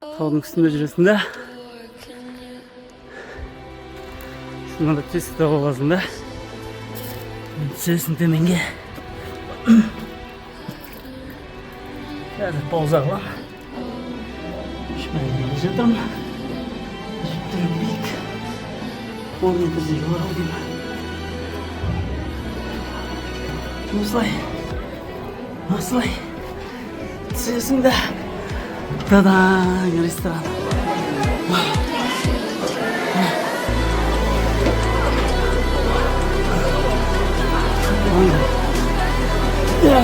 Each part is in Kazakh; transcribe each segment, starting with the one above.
Таудың үстінде жүресің да. Шынында тесік тауға басың да. Түсесің төменге. Қазір пауза қылам. Шпәйнеге жатырмын. Жүктірім биік. 10 метрдей жоғары деймін. Осылай. Түсесің да. Тадаң, ресторан.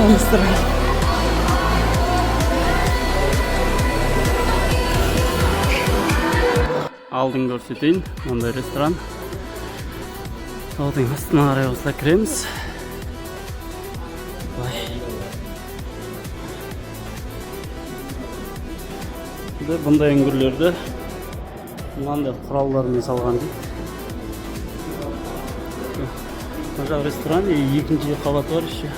Ресторан. Алдын көрсетейін, ондай ресторан. Таудың астына қарай осылай кіреміз. Бұндай үңгірлерді мынандай құралдармен салған дейді. Мына жақ ресторан, екінші қабаты бар еще.